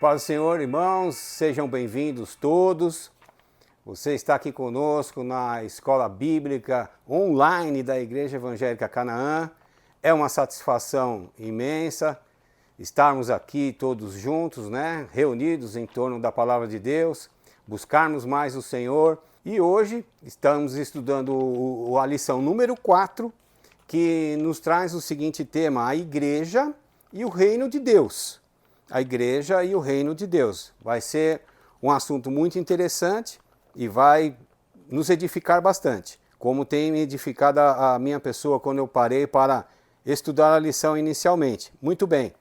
paz do Senhor, irmãos, sejam bem-vindos todos. Você está aqui conosco na Escola Bíblica Online da Igreja Evangélica Canaã. É uma satisfação imensa estarmos aqui todos juntos, reunidos em torno da Palavra de Deus, buscarmos mais o Senhor. E hoje estamos estudando a lição número 4, que nos traz o seguinte tema: a Igreja e o Reino de Deus. A Igreja e o Reino de Deus. Vai ser um assunto muito interessante e vai nos edificar bastante, como tem me edificado a minha pessoa quando eu parei para estudar a lição inicialmente. Muito bem.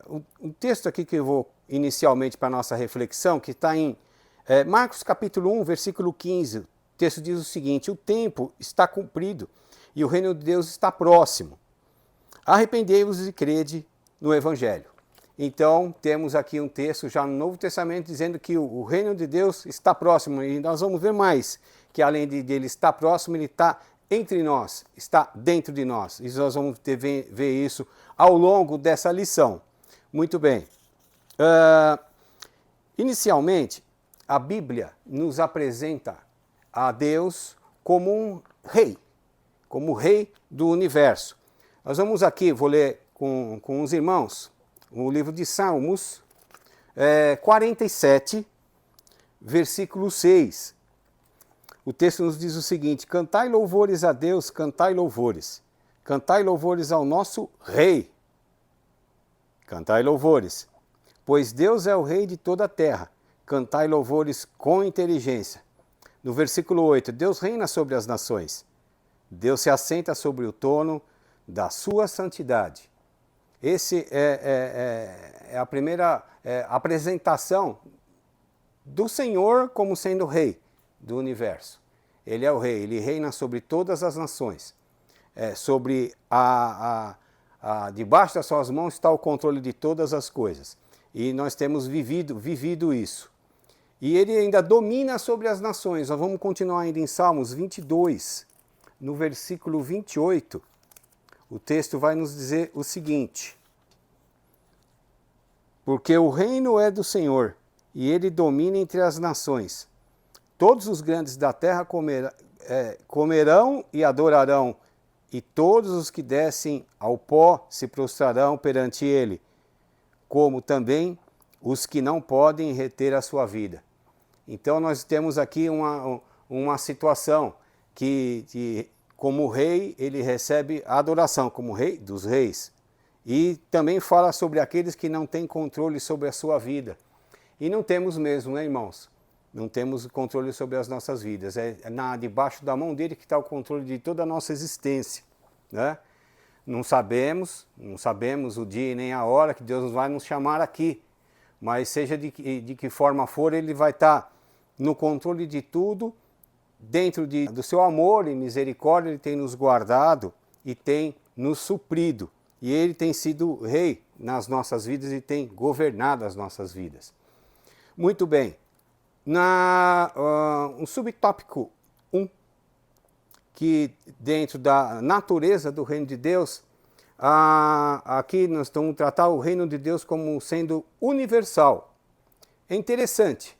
O texto aqui que eu vou inicialmente para a nossa reflexão, que está em Marcos capítulo 1, versículo 15. O texto diz o seguinte: o tempo está cumprido e o reino de Deus está próximo. Arrependei-vos e crede no Evangelho. Então, temos aqui um texto já no Novo Testamento dizendo que o reino de Deus está próximo, e nós vamos ver mais, que além de ele estar próximo, ele está entre nós, está dentro de nós. E nós vamos ver isso ao longo dessa lição. Muito bem. Inicialmente, a Bíblia nos apresenta a Deus como um rei, como o rei do universo. Nós vamos aqui, vou ler com os irmãos, o livro de Salmos 47, versículo 6. O texto nos diz o seguinte: cantai louvores a Deus, cantai louvores ao nosso Rei. Cantai louvores, pois Deus é o Rei de toda a terra, cantai louvores com inteligência. No versículo 8, Deus reina sobre as nações, Deus se assenta sobre o trono da sua santidade. Esse é a primeira apresentação do Senhor como sendo Rei do universo. Ele é o Rei, ele reina sobre todas as nações. Debaixo das suas mãos está o controle de todas as coisas. E nós temos vivido isso. E ele ainda domina sobre as nações. Nós vamos continuar ainda em Salmos 22, no versículo 28. O texto vai nos dizer o seguinte: porque o reino é do Senhor, e ele domina entre as nações. Todos os grandes da terra comerão e adorarão, e todos os que descem ao pó se prostrarão perante ele, como também os que não podem reter a sua vida. Então nós temos aqui uma situação que como rei, ele recebe a adoração como rei dos reis. E também fala sobre aqueles que não têm controle sobre a sua vida. E não temos mesmo, irmãos? Não temos controle sobre as nossas vidas. Debaixo da mão dele que está o controle de toda a nossa existência. Não sabemos o dia e nem a hora que Deus vai nos chamar aqui. Mas seja de que forma for, ele vai estar no controle de tudo. Dentro do seu amor e misericórdia, ele tem nos guardado e tem nos suprido. E ele tem sido rei nas nossas vidas e tem governado as nossas vidas. Muito bem. Um subtópico 1, que dentro da natureza do reino de Deus, aqui nós vamos tratar o reino de Deus como sendo universal. É interessante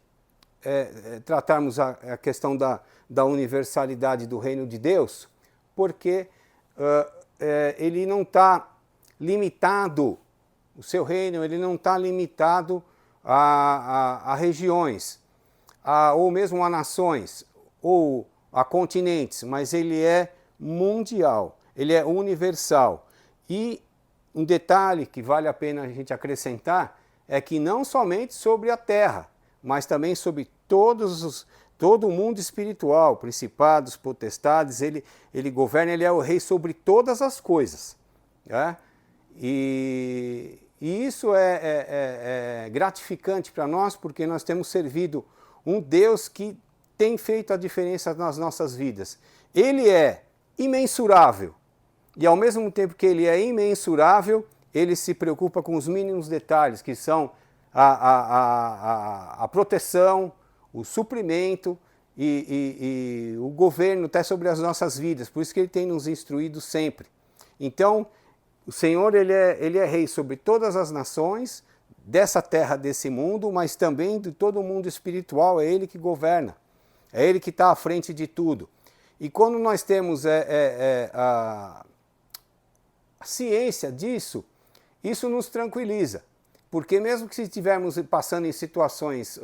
tratarmos a questão da universalidade do reino de Deus, porque ele não está limitado, o seu reino ele não está limitado a regiões, ou mesmo a nações, ou a continentes, mas ele é mundial, ele é universal. E um detalhe que vale a pena a gente acrescentar é que não somente sobre a terra, mas também sobre todo o mundo espiritual, principados, potestades, ele governa, ele é o rei sobre todas as coisas. E isso é gratificante para nós, porque nós temos servido um Deus que tem feito a diferença nas nossas vidas. Ele é imensurável, e ao mesmo tempo que ele é imensurável, ele se preocupa com os mínimos detalhes, que são a proteção, o suprimento e o governo até sobre as nossas vidas. Por isso que ele tem nos instruído sempre. Então, o Senhor ele é rei sobre todas as nações, dessa terra, desse mundo, mas também de todo o mundo espiritual. É Ele que governa, é Ele que está à frente de tudo. E quando nós temos a ciência disso, isso nos tranquiliza. Porque mesmo que se estivermos passando em situações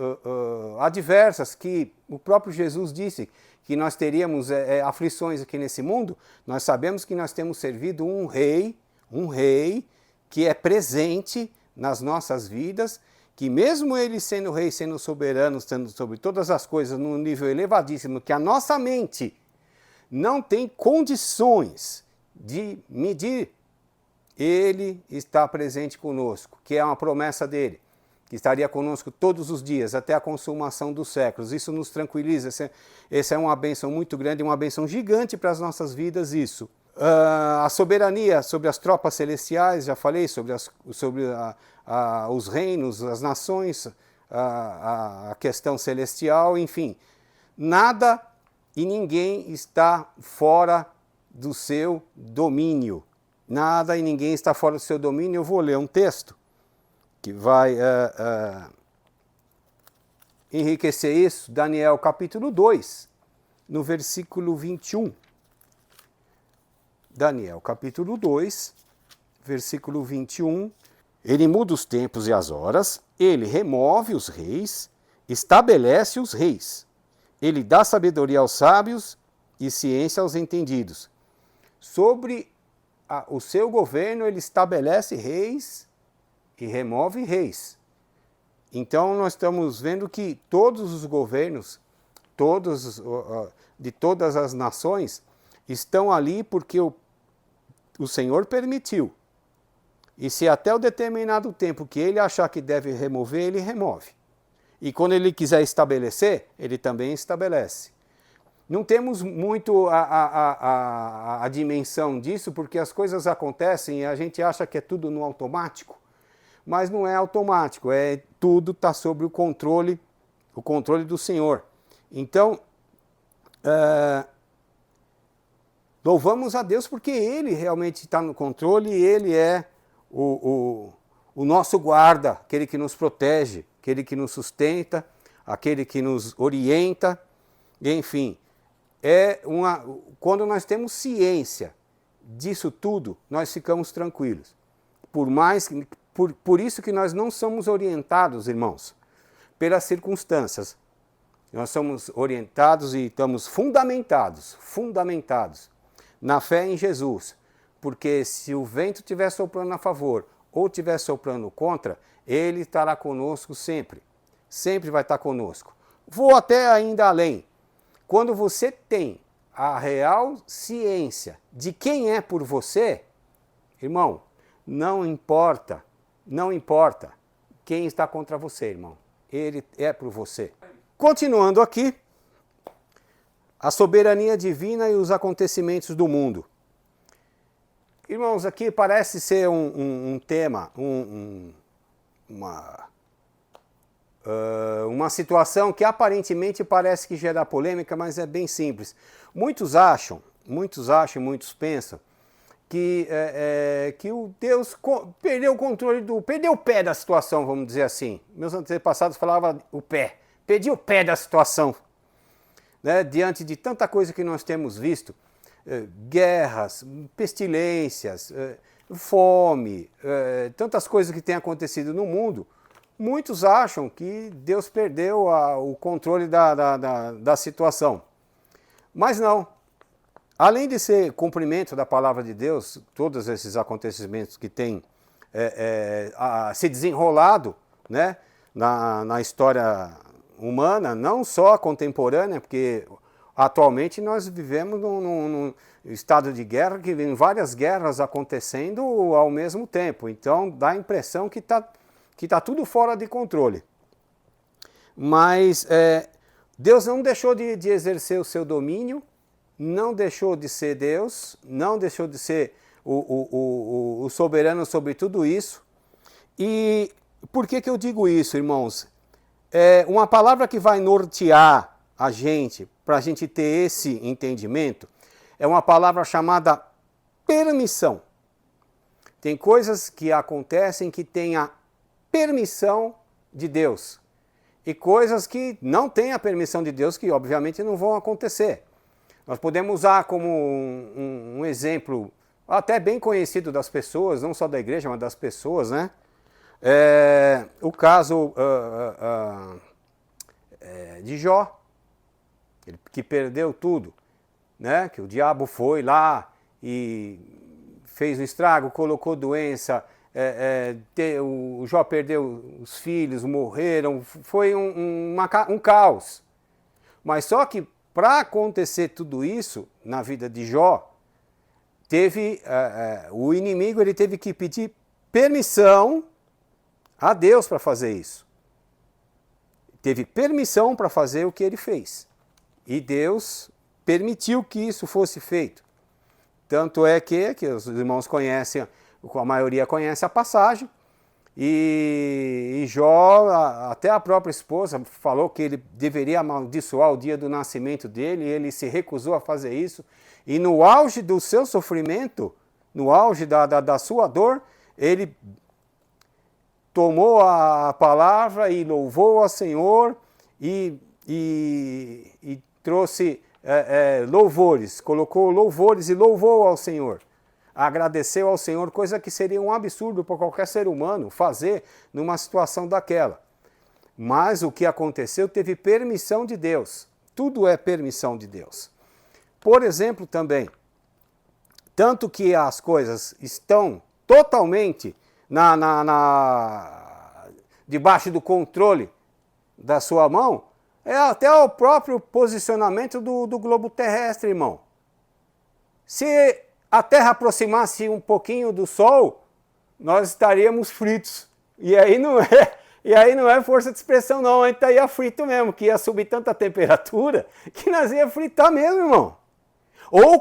adversas, que o próprio Jesus disse que nós teríamos aflições aqui nesse mundo, nós sabemos que nós temos servido um rei que é presente nas nossas vidas, que mesmo ele sendo rei, sendo soberano, sendo sobre todas as coisas num nível elevadíssimo, que a nossa mente não tem condições de medir, ele está presente conosco, que é uma promessa dele, que estaria conosco todos os dias, até a consumação dos séculos. Isso nos tranquiliza, essa é uma bênção muito grande, uma bênção gigante para as nossas vidas, isso. A soberania sobre as tropas celestiais, já falei, sobre os reinos, as nações, a questão celestial, enfim. Nada e ninguém está fora do seu domínio. Nada e ninguém está fora do seu domínio. Eu vou ler um texto que vai enriquecer isso. Daniel capítulo 2, no versículo 21. Daniel capítulo 2, versículo 21. Ele muda os tempos e as horas, ele remove os reis, estabelece os reis. Ele dá sabedoria aos sábios e ciência aos entendidos. Sobre o seu governo, ele estabelece reis e remove reis. Então, nós estamos vendo que todos os governos, de todas as nações, estão ali porque o Senhor permitiu. E se até o determinado tempo que ele achar que deve remover, ele remove. E quando ele quiser estabelecer, ele também estabelece. Não temos muito a dimensão disso, porque as coisas acontecem e a gente acha que é tudo no automático, mas não é automático, tudo está sob o controle do Senhor. Então, louvamos a Deus porque Ele realmente está no controle e Ele é o nosso guarda, aquele que nos protege, aquele que nos sustenta, aquele que nos orienta, enfim. Quando nós temos ciência disso tudo, nós ficamos tranquilos. Por isso que nós não somos orientados, irmãos, pelas circunstâncias. Nós somos orientados e estamos fundamentados na fé em Jesus. Porque se o vento estiver soprando a favor ou estiver soprando contra, Ele estará conosco sempre. Sempre vai estar conosco. Vou até ainda além. Quando você tem a real ciência de quem é por você, irmão, não importa quem está contra você, irmão. Ele é por você. Continuando aqui, a soberania divina e os acontecimentos do mundo. Irmãos, aqui parece ser um tema, uma situação que aparentemente parece que gera polêmica, mas é bem simples. Muitos acham e muitos pensam que o Deus perdeu o controle, perdeu o pé da situação, vamos dizer assim. Meus antepassados falavam perdeu o pé da situação, né? Diante de tanta coisa que nós temos visto, guerras, pestilências, fome, tantas coisas que têm acontecido no mundo. Muitos acham que Deus perdeu o controle da situação. Mas não. Além de ser cumprimento da palavra de Deus, todos esses acontecimentos que têm se desenrolado, né, na história humana, não só contemporânea, porque atualmente nós vivemos num estado de guerra, que vem várias guerras acontecendo ao mesmo tempo. Então dá a impressão que está tudo fora de controle. Mas Deus não deixou de exercer o seu domínio, não deixou de ser Deus, não deixou de ser o soberano sobre tudo isso. E por que eu digo isso, irmãos? Uma palavra que vai nortear a gente, para a gente ter esse entendimento, é uma palavra chamada permissão. Tem coisas que acontecem que têm a permissão de Deus. E coisas que não têm a permissão de Deus, que obviamente não vão acontecer. Nós podemos usar como um exemplo até bem conhecido das pessoas, não só da igreja, mas das pessoas, né? O caso de Jó, que perdeu tudo, né? Que o diabo foi lá e fez o estrago, colocou doença, o Jó perdeu os filhos, morreram, foi um caos. Mas só que para acontecer tudo isso na vida de Jó, o inimigo ele teve que pedir permissão a Deus para fazer isso. Teve permissão para fazer o que ele fez. E Deus permitiu que isso fosse feito. Tanto é que os irmãos conhecem, a maioria conhece a passagem, e Jó, até a própria esposa, falou que ele deveria amaldiçoar o dia do nascimento dele, e ele se recusou a fazer isso. E no auge do seu sofrimento, no auge da sua dor, ele tomou a palavra e louvou ao Senhor e trouxe louvores, colocou louvores e louvou ao Senhor. Agradeceu ao Senhor, coisa que seria um absurdo para qualquer ser humano fazer numa situação daquela. Mas o que aconteceu teve permissão de Deus. Tudo é permissão de Deus. Por exemplo, também, tanto que as coisas estão totalmente debaixo do controle da sua mão, é até o próprio posicionamento do globo terrestre, irmão. Se a Terra aproximasse um pouquinho do Sol, nós estaríamos fritos. E aí não é força de expressão não, a gente estaria frito mesmo, que ia subir tanta temperatura que nós ia fritar mesmo, irmão. Ou o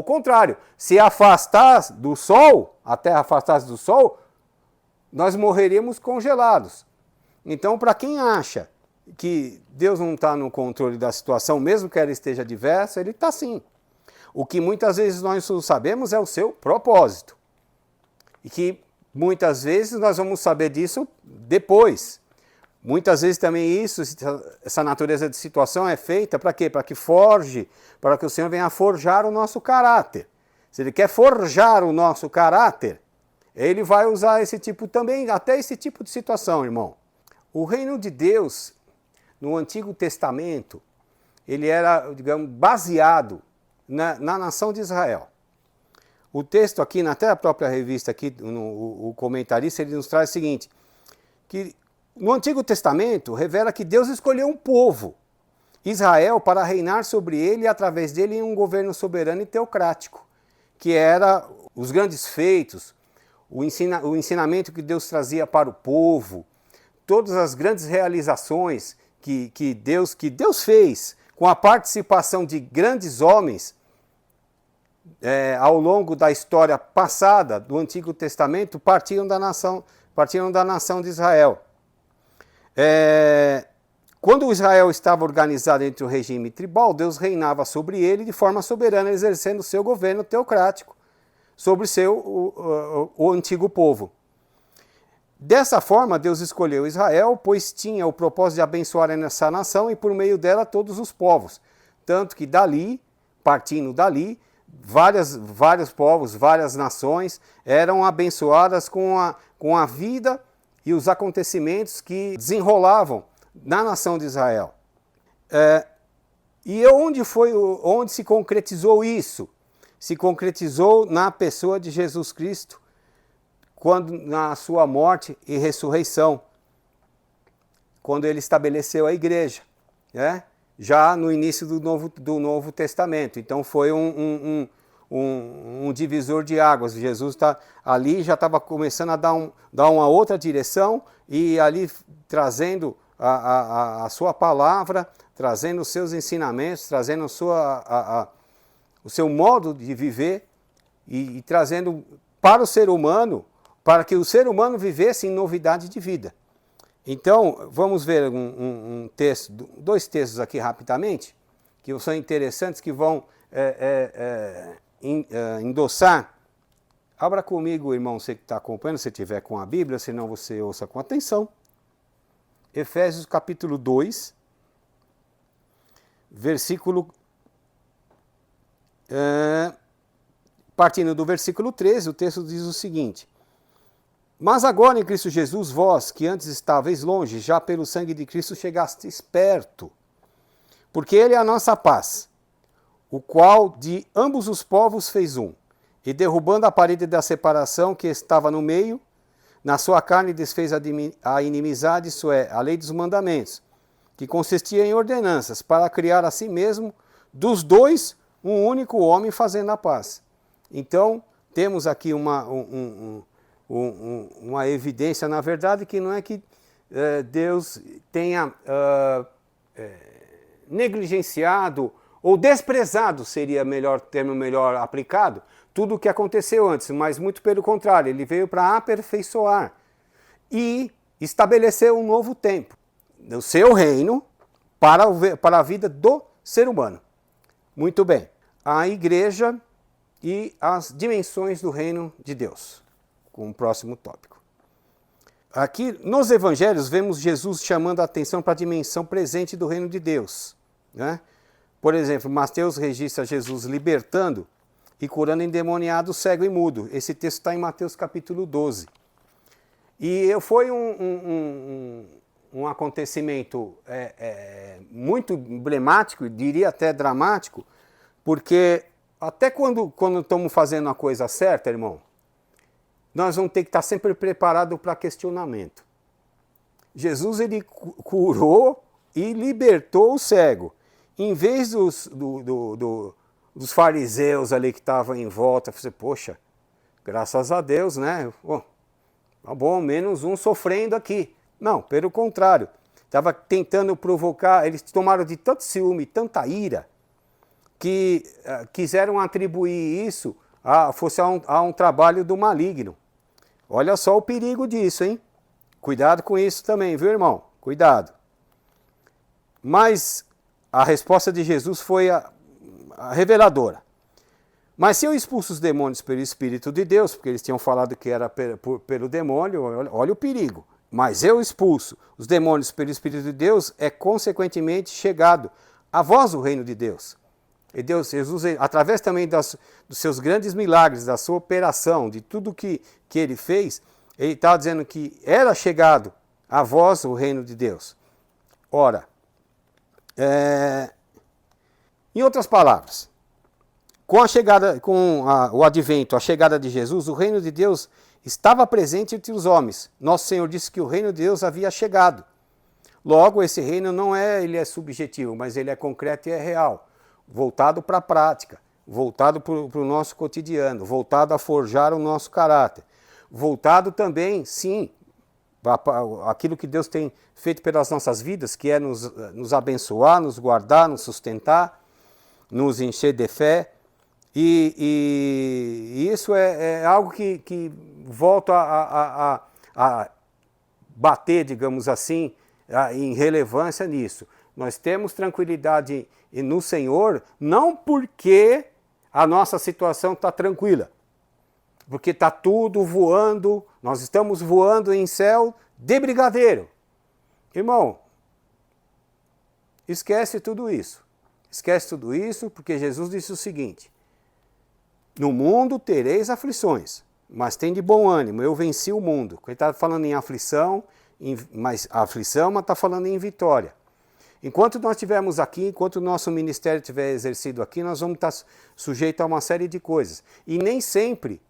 contrário, se afastar do Sol, a Terra afastasse do Sol, nós morreríamos congelados. Então, para quem acha que Deus não está no controle da situação, mesmo que ela esteja adversa, ele está sim. O que muitas vezes nós não sabemos é o seu propósito. E que muitas vezes nós vamos saber disso depois. Muitas vezes também essa natureza de situação é feita para quê? Para que o Senhor venha forjar o nosso caráter. Se Ele quer forjar o nosso caráter, Ele vai usar esse tipo também, até esse tipo de situação, irmão. O reino de Deus, no Antigo Testamento, ele era, digamos, baseado na nação de Israel. O texto aqui, até a própria revista aqui, o comentarista, ele nos traz o seguinte, que no Antigo Testamento revela que Deus escolheu um povo, Israel, para reinar sobre ele e através dele em um governo soberano e teocrático, que era os grandes feitos, o ensinamento que Deus trazia para o povo, todas as grandes realizações que Deus fez com a participação de grandes homens ao longo da história passada do Antigo Testamento, partiram da nação de Israel. Quando Israel estava organizado entre o regime tribal, Deus reinava sobre ele de forma soberana, exercendo o seu governo teocrático sobre o antigo povo. Dessa forma, Deus escolheu Israel, pois tinha o propósito de abençoar essa nação e por meio dela todos os povos. Tanto que partindo dali, vários povos, várias nações eram abençoadas com a vida e os acontecimentos que desenrolavam na nação de Israel. E onde se concretizou isso? Se concretizou na pessoa de Jesus Cristo, na sua morte e ressurreição, quando ele estabeleceu a igreja, né? Já no início do Novo Testamento. Então foi um divisor de águas. Jesus ali já estava começando a dar uma outra direção e ali trazendo a sua palavra, trazendo os seus ensinamentos, trazendo o seu modo de viver e trazendo para o ser humano, para que o ser humano vivesse em novidade de vida. Então, vamos ver dois textos aqui rapidamente, que são interessantes, que vão endossar Abra comigo, irmão, você que está acompanhando, se tiver com a Bíblia, senão você ouça com atenção. Efésios capítulo 2, versículo... partindo do versículo 13, o texto diz o seguinte: mas agora em Cristo Jesus, vós, que antes estáveis longe, já pelo sangue de Cristo chegastes perto, porque ele é a nossa paz, o qual de ambos os povos fez um, e derrubando a parede da separação que estava no meio, na sua carne desfez a inimizade, isso é, a lei dos mandamentos, que consistia em ordenanças, para criar a si mesmo, dos dois, um único homem fazendo a paz. Então, temos aqui uma evidência, na verdade, que não é que Deus tenha negligenciado ou desprezado, seria melhor termo melhor aplicado, tudo o que aconteceu antes, mas muito pelo contrário, ele veio para aperfeiçoar e estabelecer um novo tempo, no seu reino, para a vida do ser humano. Muito bem, a igreja e as dimensões do reino de Deus, com o próximo tópico. Aqui nos evangelhos vemos Jesus chamando a atenção para a dimensão presente do reino de Deus, né? Por exemplo, Mateus registra Jesus libertando e curando endemoniado, cego e mudo. Esse texto está em Mateus capítulo 12. E foi um acontecimento muito emblemático, diria até dramático, porque até quando estamos fazendo a coisa certa, irmão, nós vamos ter que estar sempre preparados para questionamento. Jesus, ele curou e libertou o cego. Em vez dos fariseus ali que estavam em volta, você, poxa, graças a Deus, né? Oh, tá bom, menos um sofrendo aqui. Não, pelo contrário, estava tentando provocar, eles tomaram de tanto ciúme, tanta ira, que quiseram atribuir isso a um trabalho do maligno. Olha só o perigo disso, hein? Cuidado com isso também, viu, irmão? Cuidado. Mas a resposta de Jesus foi a reveladora. Mas se eu expulso os demônios pelo Espírito de Deus, porque eles tinham falado que era pelo demônio, olha o perigo. Mas eu expulso os demônios pelo Espírito de Deus, é consequentemente chegado a vós o reino de Deus. E Deus, Jesus, através também dos seus grandes milagres, da sua operação, de tudo que ele fez, ele está dizendo que era chegado a vós o reino de Deus. Ora, em outras palavras, com o advento, a chegada de Jesus, o reino de Deus estava presente entre os homens. Nosso Senhor disse que o reino de Deus havia chegado. Logo, esse reino não ele é subjetivo, mas ele é concreto e é real, voltado para a prática, voltado para o nosso cotidiano, voltado a forjar o nosso caráter, voltado também, sim, aquilo que Deus tem feito pelas nossas vidas, que é nos abençoar, nos guardar, nos sustentar, nos encher de fé. E isso é algo que volta a bater, digamos assim, em relevância nisso. Nós temos tranquilidade no Senhor, não porque a nossa situação está tranquila, porque está tudo voando, nós estamos voando em céu de brigadeiro. Irmão, esquece tudo isso. Esquece tudo isso, porque Jesus disse o seguinte: no mundo tereis aflições, mas tem de bom ânimo, eu venci o mundo. Ele está falando em aflição, mas está falando em vitória. Enquanto nós estivermos aqui, enquanto o nosso ministério estiver exercido aqui, nós vamos estar sujeitos a uma série de coisas. E nem sempre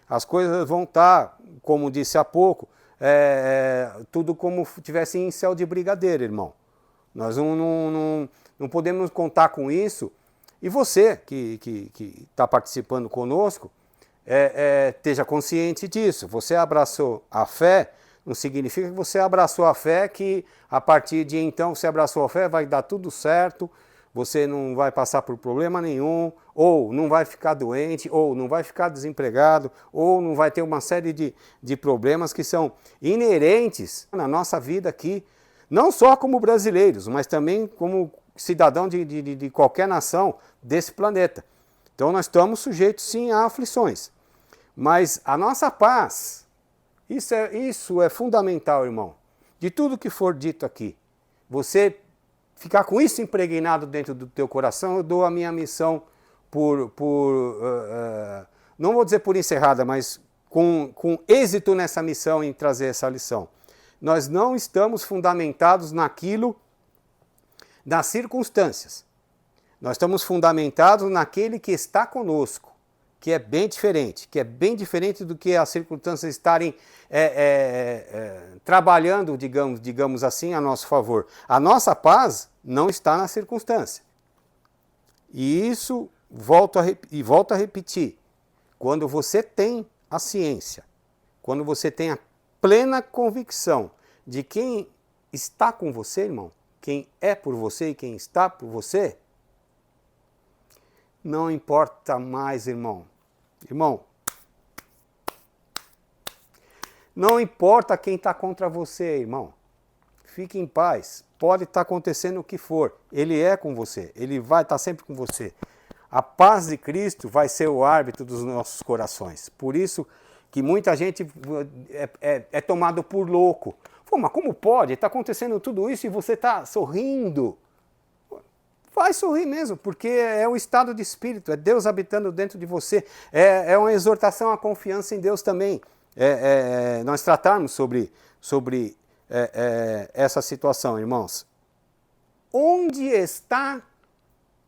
as coisas vão estar, como disse há pouco, tudo como tivesse em céu de brigadeiro, irmão. Nós não podemos contar com isso. E você que está participando conosco, esteja consciente disso. Você abraçou a fé, não significa que você abraçou a fé, que a partir de então você abraçou a fé, vai dar tudo certo, você não vai passar por problema nenhum, ou não vai ficar doente, ou não vai ficar desempregado, ou não vai ter uma série de problemas que são inerentes na nossa vida aqui, não só como brasileiros, mas também como cidadão de qualquer nação desse planeta. Então nós estamos sujeitos sim a aflições. Mas a nossa paz, isso é fundamental, irmão. De tudo que for dito aqui, você ficar com isso impregnado dentro do teu coração, eu dou a minha missão não vou dizer por encerrada, mas com êxito nessa missão em trazer essa lição. Nós não estamos fundamentados naquilo, nas circunstâncias. Nós estamos fundamentados naquele que está conosco, que é bem diferente do que as circunstâncias estarem trabalhando, digamos assim, a nosso favor. A nossa paz não está na circunstância. E isso, volto a repetir, quando você tem a ciência, quando você tem a plena convicção de quem está com você, irmão, quem é por você e quem está por você, não importa mais, irmão. Irmão, não importa quem está contra você, irmão. Fique em paz. Pode estar acontecendo o que for. Ele é com você. Ele vai estar sempre com você. A paz de Cristo vai ser o árbitro dos nossos corações. Por isso que muita gente é tomado por louco. Pô, mas como pode? Está acontecendo tudo isso e você está sorrindo. Vai sorrir mesmo, porque é um estado de espírito, é Deus habitando dentro de você. É uma exortação à confiança em Deus também. Nós tratarmos sobre essa situação, irmãos. Onde está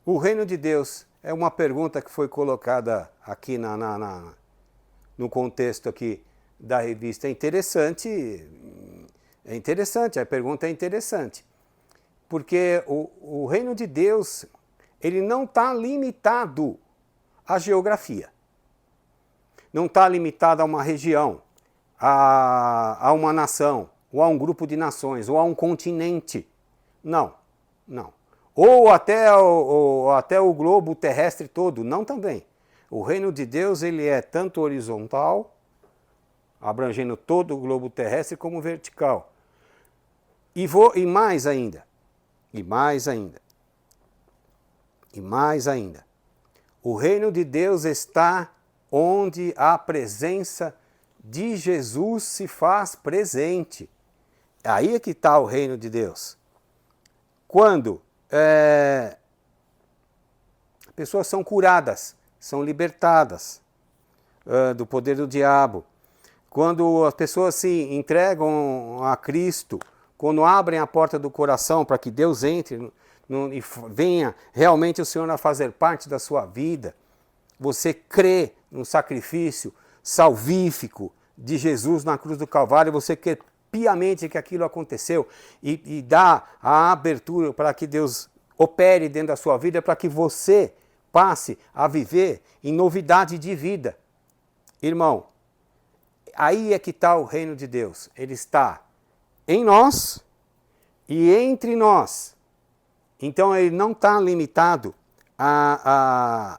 o reino de Deus? É uma pergunta que foi colocada aqui no contexto aqui da revista. É interessante, a pergunta é interessante. Porque o reino de Deus, ele não está limitado à geografia. Não está limitado a uma região, a uma nação, ou a um grupo de nações, ou a um continente. Não, não. Ou até o globo terrestre todo, não também. O reino de Deus, ele é tanto horizontal, abrangendo todo o globo terrestre, como vertical. E mais ainda. E mais ainda. E mais ainda. O reino de Deus está onde a presença de Jesus se faz presente. Aí é que está o reino de Deus. Quando pessoas são curadas, são libertadas do poder do diabo. Quando as pessoas se entregam a Cristo, quando abrem a porta do coração para que Deus entre e venha realmente o Senhor a fazer parte da sua vida, você crê no sacrifício salvífico de Jesus na cruz do Calvário, você crê piamente que aquilo aconteceu e dá a abertura para que Deus opere dentro da sua vida, para que você passe a viver em novidade de vida. Irmão, aí é que está o reino de Deus. Ele está em nós e entre nós. Então ele não está limitado a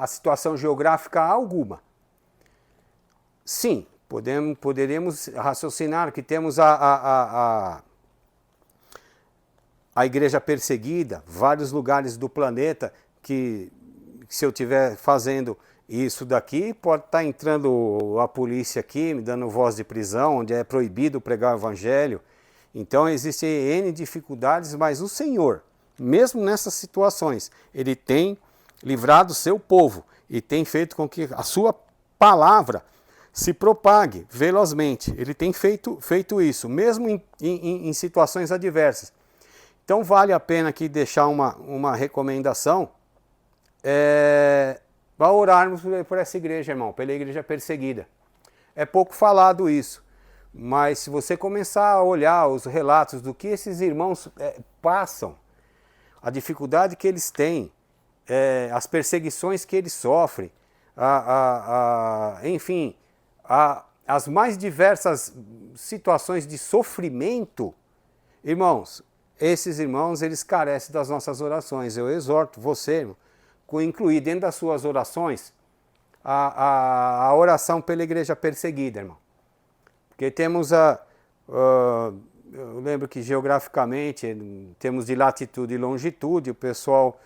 situação geográfica alguma. Sim, poderemos raciocinar que temos a igreja perseguida, vários lugares do planeta que se eu estiver fazendo isso daqui, pode estar entrando a polícia aqui, me dando voz de prisão, onde é proibido pregar o evangelho. Então existem N dificuldades, mas o Senhor, mesmo nessas situações, Ele tem livrado o seu povo e tem feito com que a sua palavra se propague velozmente. Ele tem feito isso, mesmo em situações adversas. Então vale a pena aqui deixar uma recomendação para orarmos por essa igreja, irmão, pela igreja perseguida. É pouco falado isso, mas se você começar a olhar os relatos do que esses irmãos passam, a dificuldade que eles têm, as perseguições que eles sofrem, enfim, as mais diversas situações de sofrimento, irmãos, esses irmãos, eles carecem das nossas orações. Eu exorto você, irmão, incluir dentro das suas orações a oração pela igreja perseguida, irmão. Porque temos eu lembro que geograficamente, em termos de latitude e longitude, o pessoal,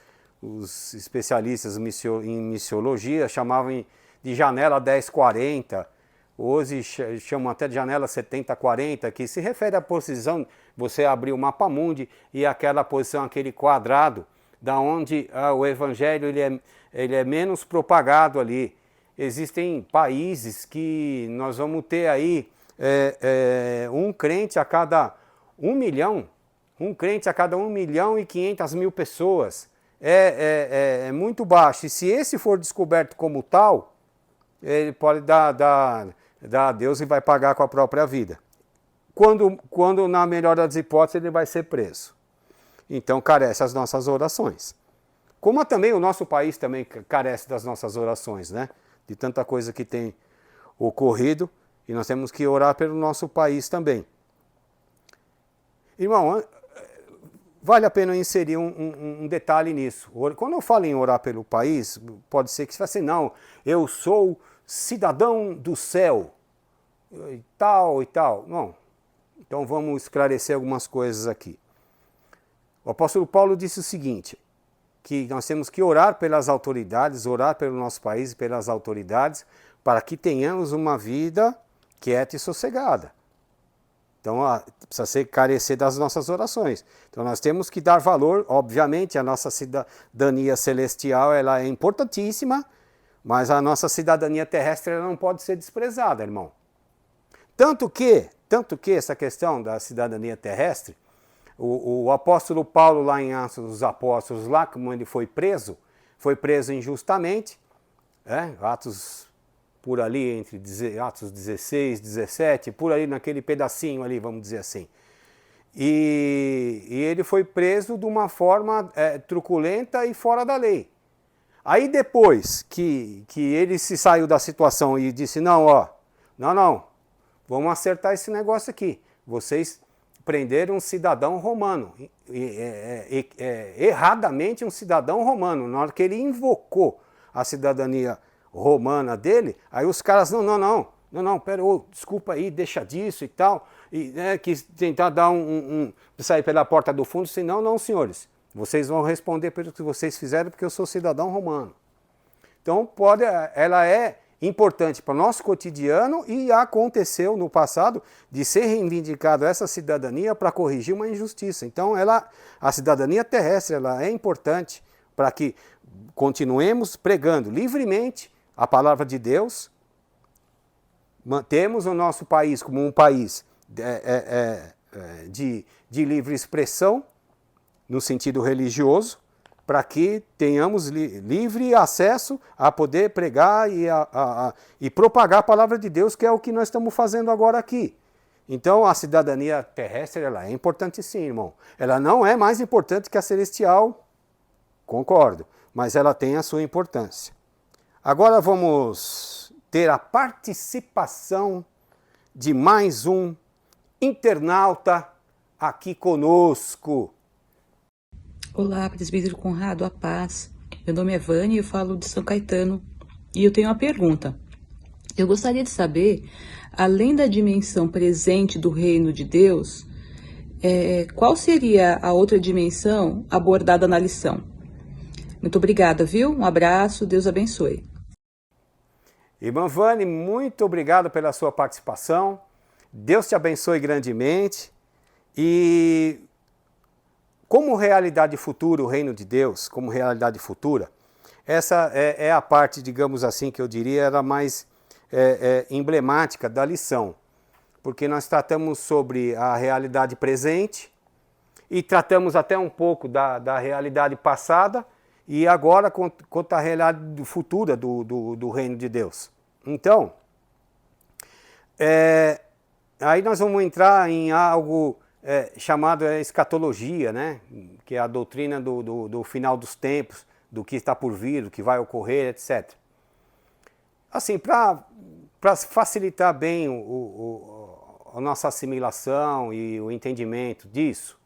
os especialistas em missiologia chamavam de janela 10-40, hoje chamam até de janela 70-40, que se refere à posição, você abrir o mapa mundi e aquela posição, aquele quadrado, da onde o evangelho ele é menos propagado ali. Existem países que nós vamos ter aí um crente a cada 1 milhão, um crente a cada 1.500.000 pessoas. É muito baixo. E se esse for descoberto como tal, ele pode dar a Deus e vai pagar com a própria vida. Quando na melhor das hipóteses, ele vai ser preso. Então carece as nossas orações. Como também o nosso país também carece das nossas orações, né? De tanta coisa que tem ocorrido, e nós temos que orar pelo nosso país também. Irmão, vale a pena inserir um detalhe nisso. Quando eu falo em orar pelo país, pode ser que você fale assim, não, eu sou cidadão do céu, e tal e tal. Não. Então vamos esclarecer algumas coisas aqui. O apóstolo Paulo disse o seguinte, que nós temos que orar pelas autoridades, orar pelo nosso país e pelas autoridades, para que tenhamos uma vida quieta e sossegada. Então, precisa carecer das nossas orações. Então, nós temos que dar valor, obviamente, a nossa cidadania celestial ela é importantíssima, mas a nossa cidadania terrestre ela não pode ser desprezada, irmão. Tanto que essa questão da cidadania terrestre, o apóstolo Paulo, lá em Atos dos Apóstolos, lá como ele foi preso injustamente, Atos por ali, entre Atos 16, 17, por ali naquele pedacinho ali, vamos dizer assim. E ele foi preso de uma forma truculenta e fora da lei. Aí depois que ele se saiu da situação e disse, não, vamos acertar esse negócio aqui. Vocês prenderam um cidadão romano, erradamente um cidadão romano. Na hora que ele invocou a cidadania romana dele, aí os caras, não, pera, desculpa aí, deixa disso e tal, e quis tentar dar sair pela porta do fundo, senão, não, senhores, vocês vão responder pelo que vocês fizeram, porque eu sou cidadão romano. Então, ela é importante para o nosso cotidiano e aconteceu no passado de ser reivindicado essa cidadania para corrigir uma injustiça. Então, a cidadania terrestre ela é importante para que continuemos pregando livremente a palavra de Deus, mantemos o nosso país como um país de livre expressão, no sentido religioso, para que tenhamos livre acesso a poder pregar e propagar a palavra de Deus, que é o que nós estamos fazendo agora aqui. Então a cidadania terrestre ela é importante sim, irmão. Ela não é mais importante que a celestial, concordo, mas ela tem a sua importância. Agora vamos ter a participação de mais um internauta aqui conosco. Olá, presbítero Conrado, a paz. Meu nome é Vânia e eu falo de São Caetano. E eu tenho uma pergunta. Eu gostaria de saber, além da dimensão presente do reino de Deus, qual seria a outra dimensão abordada na lição? Muito obrigada, viu? Um abraço, Deus abençoe. Irmã Vânia, muito obrigado pela sua participação. Deus te abençoe grandemente. E como realidade futura, o reino de Deus, como realidade futura, essa é a parte, digamos assim, que eu diria era mais emblemática da lição. Porque nós tratamos sobre a realidade presente e tratamos até um pouco da realidade passada e agora quanto à realidade futura do reino de Deus. Então, aí nós vamos entrar em algo chamado escatologia, né? Que é a doutrina do final dos tempos, do que está por vir, do que vai ocorrer, etc. Assim, para facilitar bem a nossa assimilação e o entendimento disso,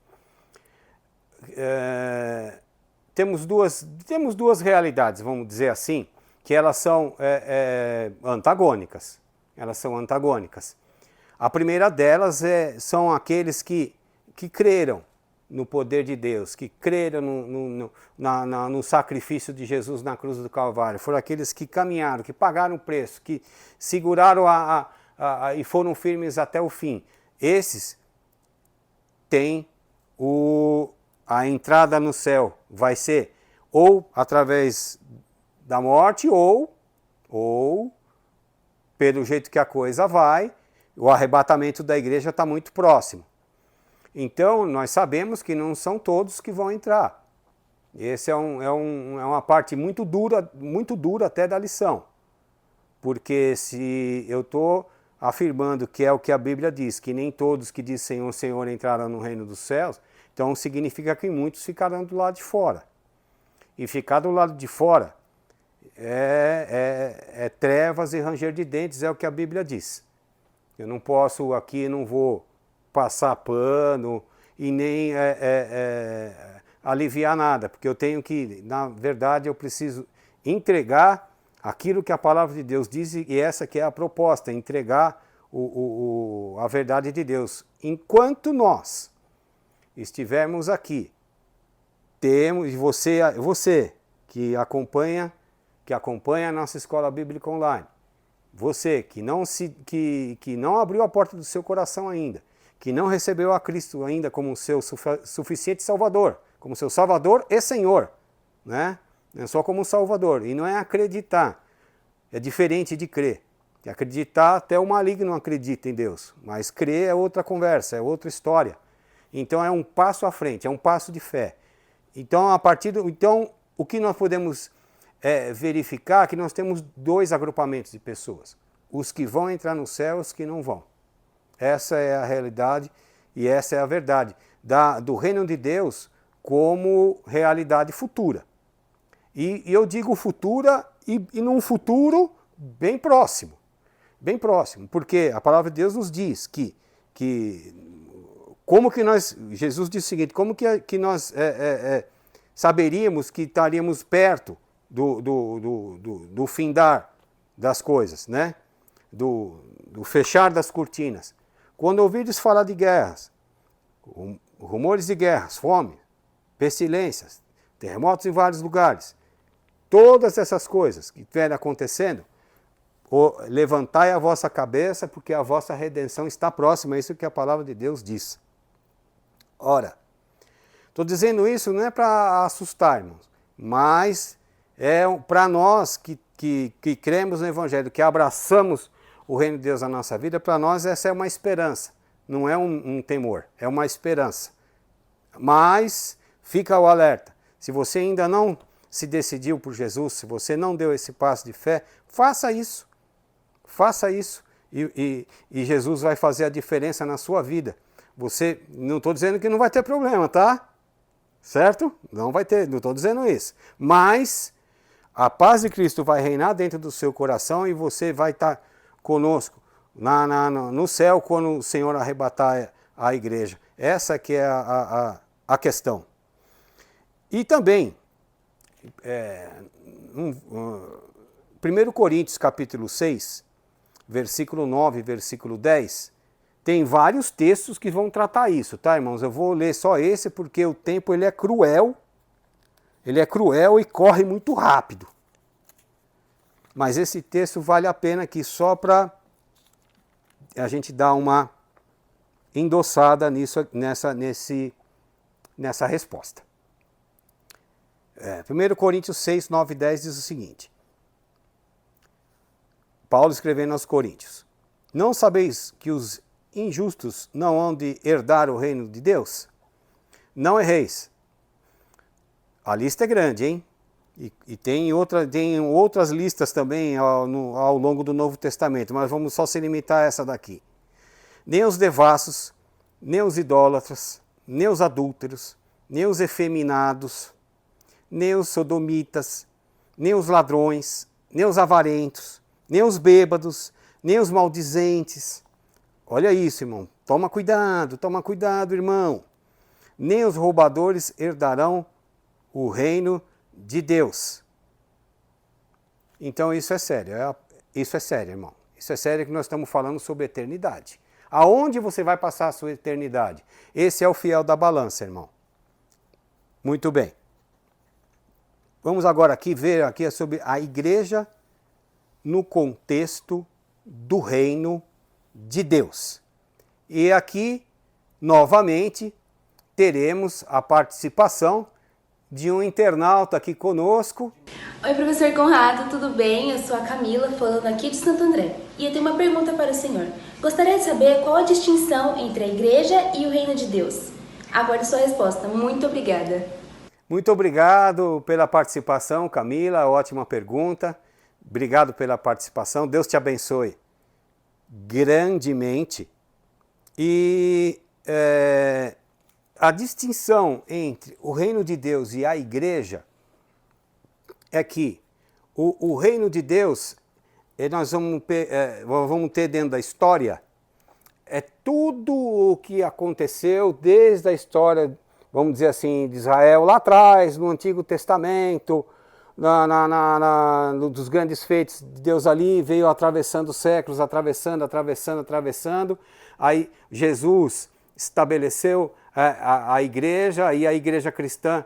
temos duas realidades, vamos dizer assim, que elas são antagônicas. Elas são antagônicas. A primeira delas são aqueles que creram no poder de Deus, que creram no sacrifício de Jesus na cruz do Calvário, foram aqueles que caminharam, que pagaram o preço, que seguraram e foram firmes até o fim. Esses têm a entrada no céu, vai ser ou através da morte ou pelo jeito que a coisa vai, o arrebatamento da igreja está muito próximo. Então, nós sabemos que não são todos que vão entrar. Essa é uma parte muito dura até da lição. Porque se eu estou afirmando que é o que a Bíblia diz, que nem todos que dizem Senhor, Senhor entrarão no reino dos céus, então significa que muitos ficarão do lado de fora. E ficar do lado de fora é trevas e ranger de dentes, é o que a Bíblia diz. Eu não posso aqui, não vou passar pano e nem aliviar nada, porque eu tenho que, na verdade, eu preciso entregar aquilo que a palavra de Deus diz, e essa que é a proposta, entregar a verdade de Deus. Enquanto nós estivermos aqui, temos, você que acompanha a nossa escola bíblica online, você que não abriu a porta do seu coração ainda, que não recebeu a Cristo ainda como seu suficiente Salvador, como seu Salvador e Senhor, né? Não é só como Salvador, e não é acreditar, é diferente de crer. Que acreditar, até o maligno acredita em Deus, mas crer é outra conversa, é outra história. Então é um passo à frente, é um passo de fé. Então, o que nós podemos verificar é que nós temos dois agrupamentos de pessoas. Os que vão entrar no céu e os que não vão. Essa é a realidade e essa é a verdade do reino de Deus como realidade futura. E eu digo futura e num futuro bem próximo. Bem próximo, porque a palavra de Deus nos diz como que nós, Jesus disse o seguinte, como que nós saberíamos que estaríamos perto do findar das coisas, né? Do fechar das cortinas. Quando ouvirdes falar de guerras, rumores de guerras, fome, pestilências, terremotos em vários lugares, todas essas coisas que estiverem acontecendo, levantai a vossa cabeça, porque a vossa redenção está próxima, é isso que a palavra de Deus diz. Ora, estou dizendo isso não é para assustar, irmãos, mas é para nós que cremos no Evangelho, que abraçamos o reino de Deus na nossa vida, para nós essa é uma esperança, não é um temor, é uma esperança. Mas fica o alerta, se você ainda não se decidiu por Jesus, se você não deu esse passo de fé, faça isso. Faça isso e Jesus vai fazer a diferença na sua vida. Você, não estou dizendo que não vai ter problema, tá? Certo? Não vai ter, não estou dizendo isso. Mas a paz de Cristo vai reinar dentro do seu coração e você vai estar conosco no céu quando o Senhor arrebatar a igreja. Essa que é a questão. E também, 1 Coríntios capítulo 6, versículo 9, versículo 10, tem vários textos que vão tratar isso, tá, irmãos? Eu vou ler só esse porque o tempo ele é cruel e corre muito rápido. Mas esse texto vale a pena aqui só para a gente dar uma endossada nessa resposta. 1 Coríntios 6, 9 e 10 diz o seguinte. Paulo escrevendo aos Coríntios. Não sabeis que os injustos não hão de herdar o reino de Deus? Não erreis. A lista é grande, hein? E tem outras listas também ao longo do Novo Testamento, mas vamos só se limitar a essa daqui. Nem os devassos, nem os idólatras, nem os adúlteros, nem os efeminados, nem os sodomitas, nem os ladrões, nem os avarentos, nem os bêbados, nem os maldizentes. Olha isso, irmão. Toma cuidado, irmão. Nem os roubadores herdarão o reino de Deus. Então isso é sério. Isso é sério, irmão. Isso é sério que nós estamos falando sobre eternidade. Aonde você vai passar a sua eternidade? Esse é o fiel da balança, irmão. Muito bem. Vamos agora aqui ver aqui sobre a igreja no contexto do reino de Deus. E aqui, novamente, teremos a participação de um internauta aqui conosco. Oi, professor Conrado, tudo bem? Eu sou a Camila, falando aqui de Santo André. E eu tenho uma pergunta para o senhor. Gostaria de saber qual a distinção entre a igreja e o reino de Deus. Aguardo sua resposta. Muito obrigada. Muito obrigado pela participação, Camila. Ótima pergunta. Obrigado pela participação. Deus te abençoe grandemente. E a distinção entre o reino de Deus e a igreja é que o reino de Deus, nós vamos ter dentro da história, é tudo o que aconteceu desde a história, vamos dizer assim, de Israel lá atrás, no Antigo Testamento, dos grandes feitos de Deus ali, veio atravessando os séculos, atravessando. Aí Jesus estabeleceu a igreja, e a igreja cristã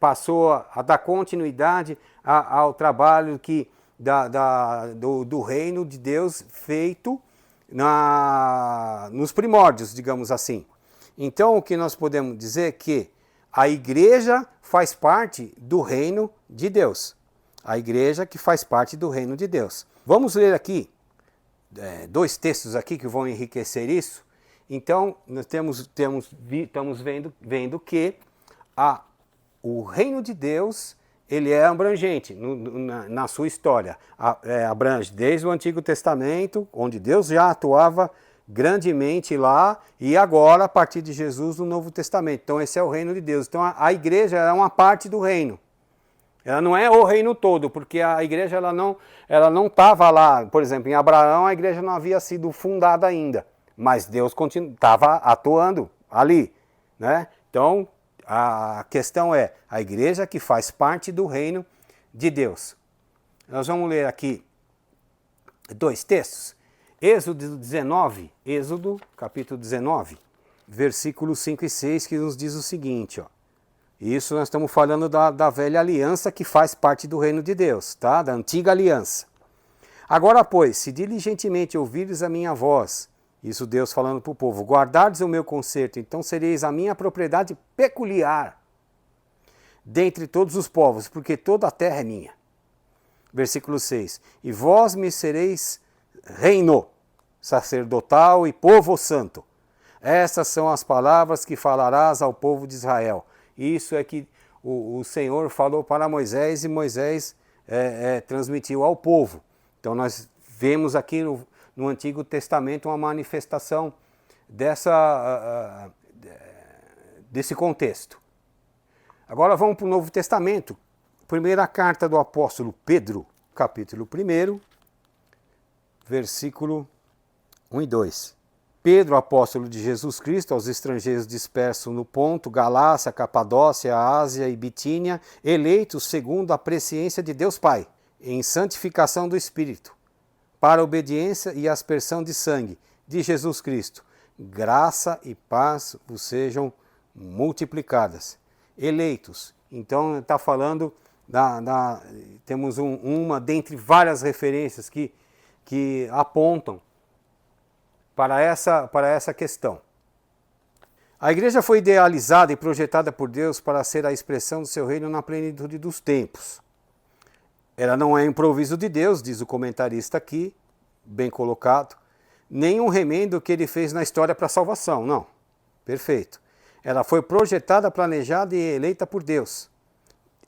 passou a dar continuidade ao trabalho do reino de Deus feito nos primórdios, digamos assim. Então, o que nós podemos dizer é que a igreja faz parte do reino de Deus. A igreja que faz parte do reino de Deus. Vamos ler aqui dois textos aqui que vão enriquecer isso. Então, nós estamos vendo que o reino de Deus, ele é abrangente na sua história. Abrange desde o Antigo Testamento, onde Deus já atuava grandemente lá, e agora, a partir de Jesus, no Novo Testamento. Então, esse é o reino de Deus. Então, a igreja é uma parte do reino. Ela não é o reino todo, porque a igreja ela não estava lá. Por exemplo, em Abraão, a igreja não havia sido fundada ainda. Mas Deus estava atuando ali, né? Então, a questão é a igreja que faz parte do reino de Deus. Nós vamos ler aqui dois textos. Êxodo capítulo 19, versículos 5 e 6, que nos diz o seguinte, ó. Isso nós estamos falando da velha aliança que faz parte do reino de Deus, tá? Da antiga aliança. Agora, pois, se diligentemente ouvires a minha voz, isso Deus falando para o povo, guardardes o meu concerto, então sereis a minha propriedade peculiar dentre todos os povos, porque toda a terra é minha. Versículo 6, e vós me sereis reino sacerdotal e povo santo. Essas são as palavras que falarás ao povo de Israel. Isso é que o Senhor falou para Moisés e Moisés transmitiu ao povo. Então nós vemos aqui no Antigo Testamento uma manifestação desse contexto. Agora vamos para o Novo Testamento. Primeira carta do apóstolo Pedro, capítulo 1, versículo 1 e 2. Pedro, apóstolo de Jesus Cristo, aos estrangeiros dispersos no Ponto, Galácia, Capadócia, Ásia e Bitínia, eleitos segundo a presciência de Deus Pai, em santificação do Espírito, para a obediência e aspersão de sangue de Jesus Cristo. Graça e paz vos sejam multiplicadas. Eleitos. Então está falando, temos uma dentre várias referências que apontam para essa questão. A igreja foi idealizada e projetada por Deus para ser a expressão do seu reino na plenitude dos tempos. Ela não é improviso de Deus, diz o comentarista aqui, bem colocado, nem um remendo que ele fez na história para a salvação, não. Perfeito. Ela foi projetada, planejada e eleita por Deus.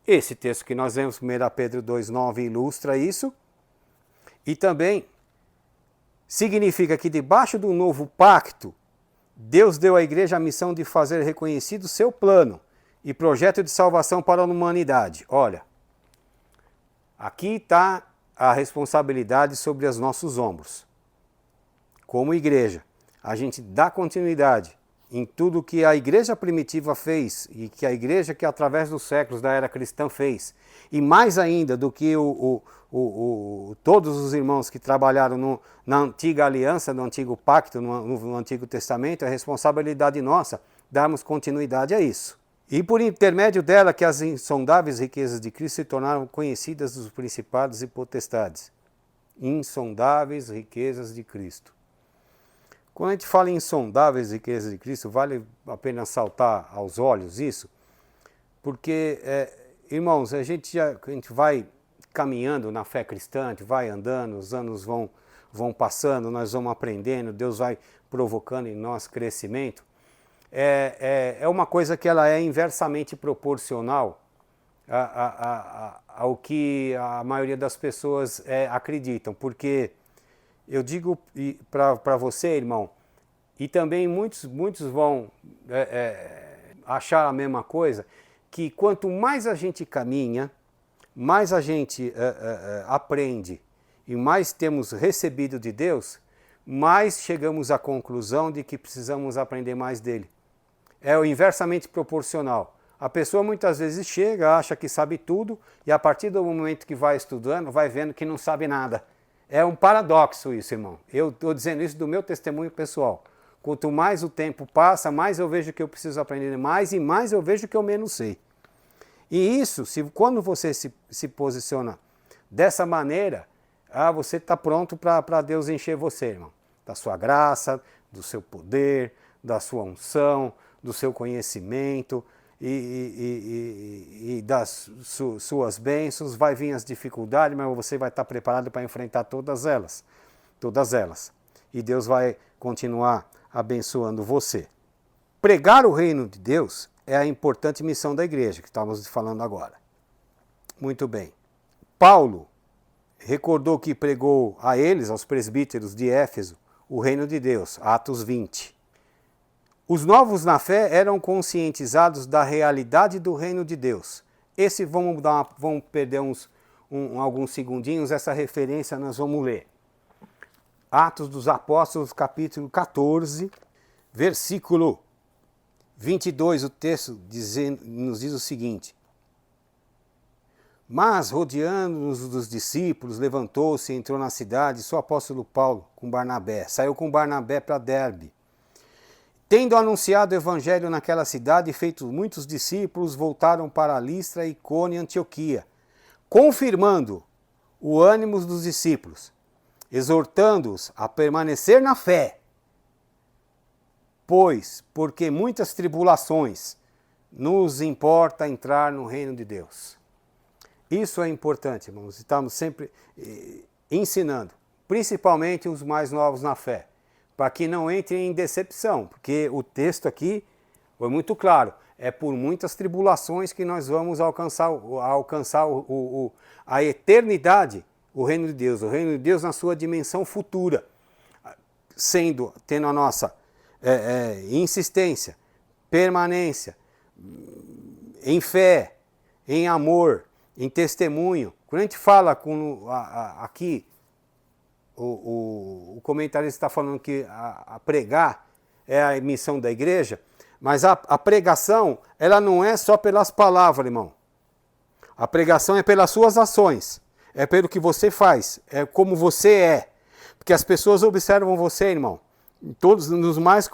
Esse texto que nós vemos, 1 Pedro 2,9, ilustra isso. E também significa que debaixo do novo pacto, Deus deu à igreja a missão de fazer reconhecido seu plano e projeto de salvação para a humanidade. Olha, aqui está a responsabilidade sobre os nossos ombros. Como igreja, a gente dá continuidade em tudo que a igreja primitiva fez e que a igreja que através dos séculos da era cristã fez. E mais ainda do que todos os irmãos que trabalharam na antiga aliança, no antigo pacto, no Antigo Testamento, é responsabilidade nossa darmos continuidade a isso. E por intermédio dela que as insondáveis riquezas de Cristo se tornaram conhecidas dos principados e potestades. Insondáveis riquezas de Cristo. Quando a gente fala em insondáveis riquezas de Cristo, vale a pena saltar aos olhos isso, porque, irmãos, a gente vai caminhando na fé cristã, a gente vai andando, os anos vão passando, nós vamos aprendendo, Deus vai provocando em nós crescimento. É uma coisa que ela é inversamente proporcional ao que a maioria das pessoas acreditam, porque eu digo para você, irmão, e também muitos vão achar a mesma coisa, que quanto mais a gente caminha, mais a gente aprende e mais temos recebido de Deus, mais chegamos à conclusão de que precisamos aprender mais dele. É o inversamente proporcional. A pessoa muitas vezes chega, acha que sabe tudo, e a partir do momento que vai estudando, vai vendo que não sabe nada. É um paradoxo isso, irmão. Eu estou dizendo isso do meu testemunho pessoal. Quanto mais o tempo passa, mais eu vejo que eu preciso aprender mais, e mais eu vejo que eu menos sei. E isso, quando você se posiciona dessa maneira, você está pronto para Deus encher você, irmão. Da sua graça, do seu poder, da sua unção, do seu conhecimento e das suas bênçãos. Vai vir as dificuldades, mas você vai estar preparado para enfrentar todas elas. Todas elas. E Deus vai continuar abençoando você. Pregar o reino de Deus é a importante missão da igreja, que estamos falando agora. Muito bem. Paulo recordou que pregou a eles, aos presbíteros de Éfeso, o reino de Deus, Atos 20. Os novos na fé eram conscientizados da realidade do reino de Deus. Vamos perder alguns segundinhos, essa referência nós vamos ler. Atos dos Apóstolos, capítulo 14, versículo 22, o texto nos diz o seguinte: mas, rodeando-nos dos discípulos, levantou-se e entrou na cidade, só o apóstolo Paulo com Barnabé. Saiu com Barnabé para Derbe. Tendo anunciado o evangelho naquela cidade e feito muitos discípulos, voltaram para Listra, Icônio e Antioquia, confirmando o ânimo dos discípulos, exortando-os a permanecer na fé, porque muitas tribulações nos importa entrar no reino de Deus. Isso é importante, irmãos. Estamos sempre ensinando, principalmente os mais novos na fé, para que não entrem em decepção, porque o texto aqui foi muito claro. É por muitas tribulações que nós vamos alcançar a eternidade, o reino de Deus. O reino de Deus na sua dimensão futura, tendo a nossa insistência, permanência, em fé, em amor, em testemunho. Quando a gente fala aqui, o comentarista está falando que a pregar é a missão da igreja, mas a pregação, ela não é só pelas palavras, irmão. A pregação é pelas suas ações, é pelo que você faz, é como você é. Porque as pessoas observam você, irmão, em todos nos mais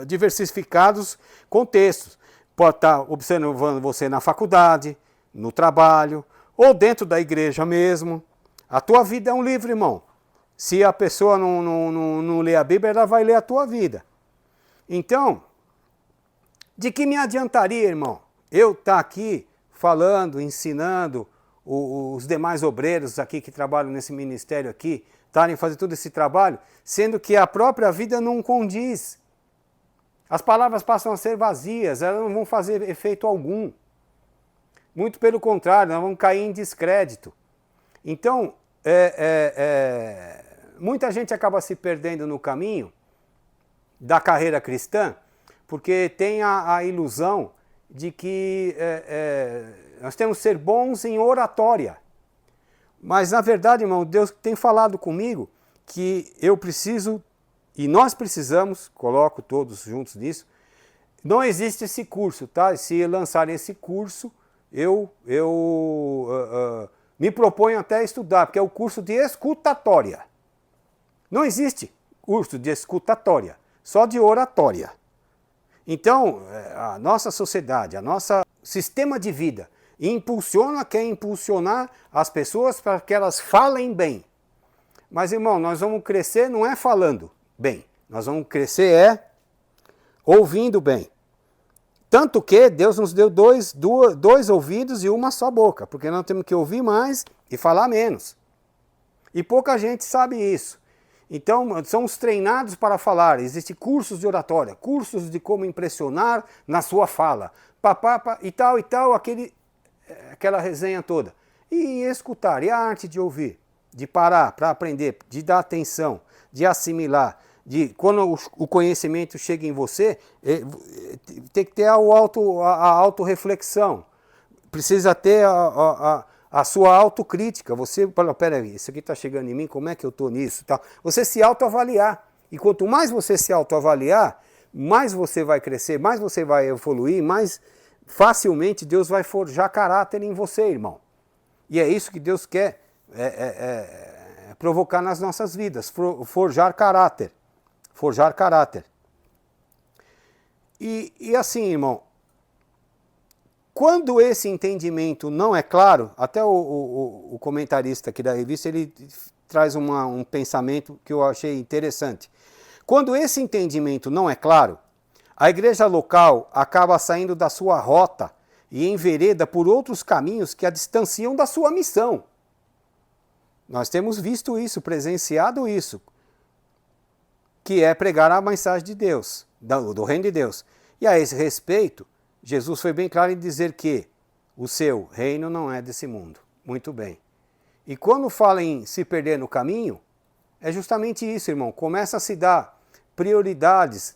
diversificados contextos. Pode estar observando você na faculdade, no trabalho, ou dentro da igreja mesmo. A tua vida é um livro, irmão. Se a pessoa não lê a Bíblia, ela vai ler a tua vida. Então, de que me adiantaria, irmão, eu estar aqui falando, ensinando os demais obreiros aqui que trabalham nesse ministério aqui, estarem fazendo todo esse trabalho, sendo que a própria vida não condiz. As palavras passam a ser vazias, elas não vão fazer efeito algum. Muito pelo contrário, nós vamos cair em descrédito. Então, muita gente acaba se perdendo no caminho da carreira cristã, porque tem a ilusão de que nós temos que ser bons em oratória. Mas, na verdade, irmão, Deus tem falado comigo que eu preciso, e nós precisamos, coloco todos juntos nisso, não existe esse curso, tá? Se lançarem esse curso, eu me proponho até a estudar, porque é o curso de escutatória. Não existe curso de escutatória, só de oratória. Então, a nossa sociedade, a nosso sistema de vida quer impulsionar as pessoas para que elas falem bem. Mas, irmão, nós vamos crescer não é falando bem, nós vamos crescer ouvindo bem. Tanto que Deus nos deu dois ouvidos e uma só boca, porque nós temos que ouvir mais e falar menos. E pouca gente sabe isso. Então, somos treinados para falar. Existem cursos de oratória, cursos de como impressionar na sua fala. E tal, aquela resenha toda. E escutar, e a arte de ouvir, de parar para aprender, de dar atenção, de assimilar. Quando o conhecimento chega em você, tem que ter a autorreflexão. Precisa ter a sua autocrítica. Você fala, peraí, isso aqui está chegando em mim, como é que eu estou nisso? Tal. Você se autoavaliar. E quanto mais você se autoavaliar, mais você vai crescer, mais você vai evoluir, mais facilmente Deus vai forjar caráter em você, irmão. E é isso que Deus quer provocar nas nossas vidas, forjar caráter. Forjar caráter. E assim, irmão, quando esse entendimento não é claro, até o comentarista aqui da revista, ele traz um pensamento que eu achei interessante. Quando esse entendimento não é claro, a igreja local acaba saindo da sua rota e envereda por outros caminhos que a distanciam da sua missão. Nós temos visto isso, presenciado isso, que é pregar a mensagem de Deus, do reino de Deus. E a esse respeito, Jesus foi bem claro em dizer que o seu reino não é desse mundo. Muito bem. E quando fala em se perder no caminho, é justamente isso, irmão. Começa a se dar prioridades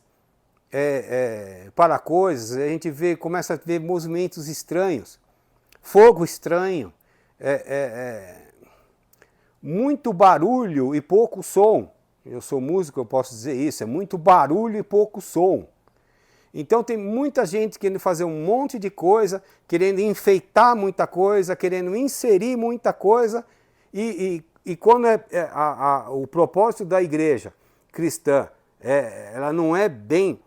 para coisas, a gente começa a ver movimentos estranhos, fogo estranho, muito barulho e pouco som. Eu sou músico, eu posso dizer isso, é muito barulho e pouco som. Então tem muita gente querendo fazer um monte de coisa, querendo enfeitar muita coisa, querendo inserir muita coisa, e quando o propósito da igreja cristã, ela não é bem,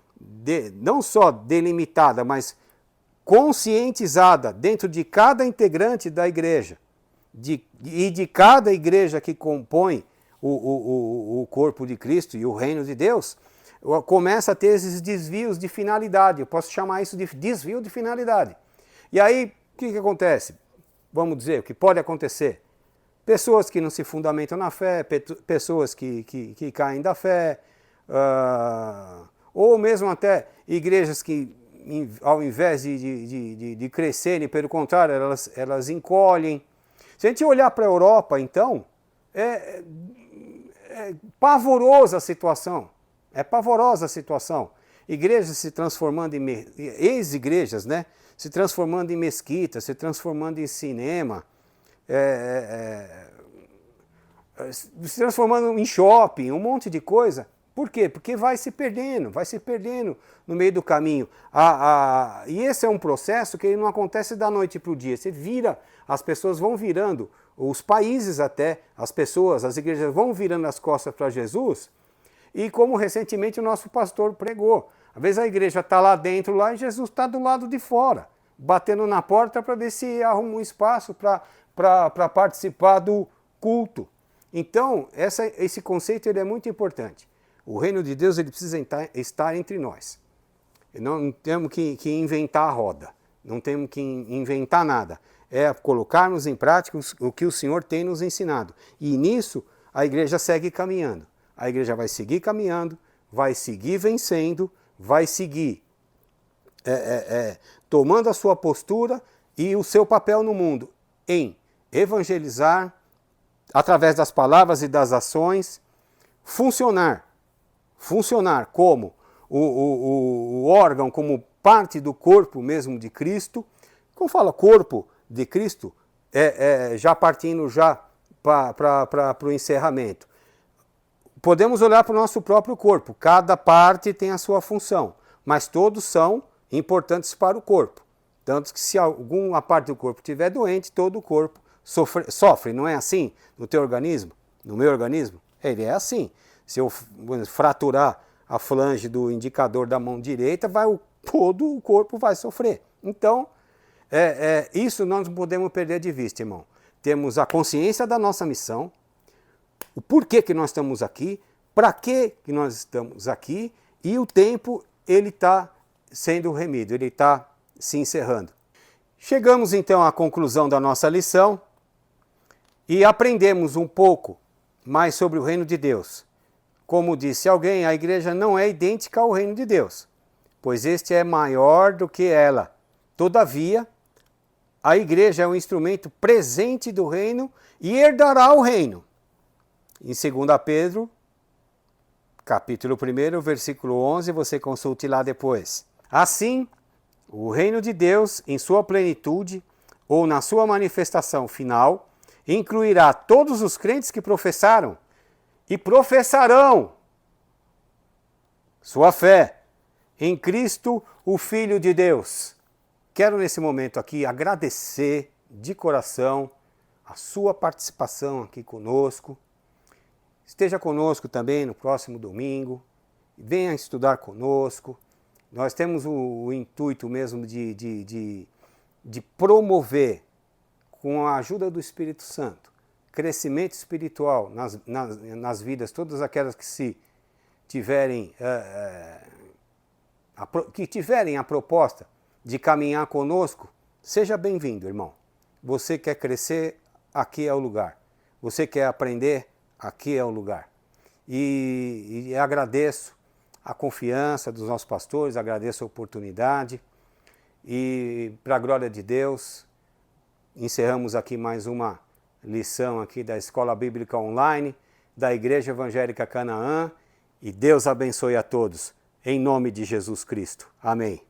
não só delimitada, mas conscientizada dentro de cada integrante da igreja, e de cada igreja que compõe o corpo de Cristo e o reino de Deus, começa a ter esses desvios de finalidade. Eu posso chamar isso de desvio de finalidade. E aí, o que acontece? Vamos dizer, o que pode acontecer? Pessoas que não se fundamentam na fé, pessoas que caem da fé, ou mesmo até igrejas que, ao invés de crescerem, pelo contrário, elas encolhem. Se a gente olhar para a Europa, então, é pavorosa a situação. É pavorosa a situação. Igrejas se transformando ex-igrejas, né? Se transformando em mesquitas, se transformando em cinema, se transformando em shopping, um monte de coisa. Por quê? Porque vai se perdendo no meio do caminho. E esse é um processo que não acontece da noite para o dia. Você vira, as pessoas vão virando, os países até, as igrejas vão virando as costas para Jesus. E como recentemente o nosso pastor pregou, às vezes a igreja está lá dentro lá, e Jesus está do lado de fora, batendo na porta para ver se arruma um espaço para participar do culto. Então, esse conceito ele é muito importante. O reino de Deus ele precisa estar entre nós. Não temos que inventar a roda, não temos que inventar nada. É colocarmos em prática o que o Senhor tem nos ensinado. E nisso a igreja segue caminhando. A igreja vai seguir caminhando, vai seguir vencendo, vai seguir tomando a sua postura e o seu papel no mundo em evangelizar, através das palavras e das ações, funcionar como o órgão, como parte do corpo mesmo de Cristo. Como fala corpo de Cristo, já partindo já para o encerramento. Podemos olhar para o nosso próprio corpo, cada parte tem a sua função, mas todos são importantes para o corpo. Tanto que se alguma parte do corpo estiver doente, todo o corpo sofre, não é assim no teu organismo, no meu organismo? Ele é assim. Se eu fraturar a flange do indicador da mão direita, todo o corpo vai sofrer. Então, isso nós não podemos perder de vista, irmão. Temos a consciência da nossa missão, o porquê que nós estamos aqui, para que nós estamos aqui, e o tempo ele está sendo remido, ele está se encerrando. Chegamos então à conclusão da nossa lição e aprendemos um pouco mais sobre o reino de Deus. Como disse alguém, a igreja não é idêntica ao reino de Deus, pois este é maior do que ela. Todavia, a igreja é um instrumento presente do reino e herdará o reino. Em 2 Pedro, capítulo 1, versículo 11, você consulte lá depois. Assim, o reino de Deus, em sua plenitude, ou na sua manifestação final, incluirá todos os crentes que professaram e professarão sua fé em Cristo, o Filho de Deus. Quero nesse momento aqui agradecer de coração a sua participação aqui conosco. Esteja conosco também no próximo domingo, venha estudar conosco. Nós temos o intuito mesmo de promover, com a ajuda do Espírito Santo, crescimento espiritual nas vidas, todas aquelas que tiverem a proposta de caminhar conosco. Seja bem-vindo, irmão. Você quer crescer, aqui é o lugar. Você quer aprender, aqui é o lugar. E agradeço a confiança dos nossos pastores, agradeço a oportunidade. E, para a glória de Deus, encerramos aqui mais uma lição aqui da Escola Bíblica Online, da Igreja Evangélica Canaã. E Deus abençoe a todos, em nome de Jesus Cristo. Amém.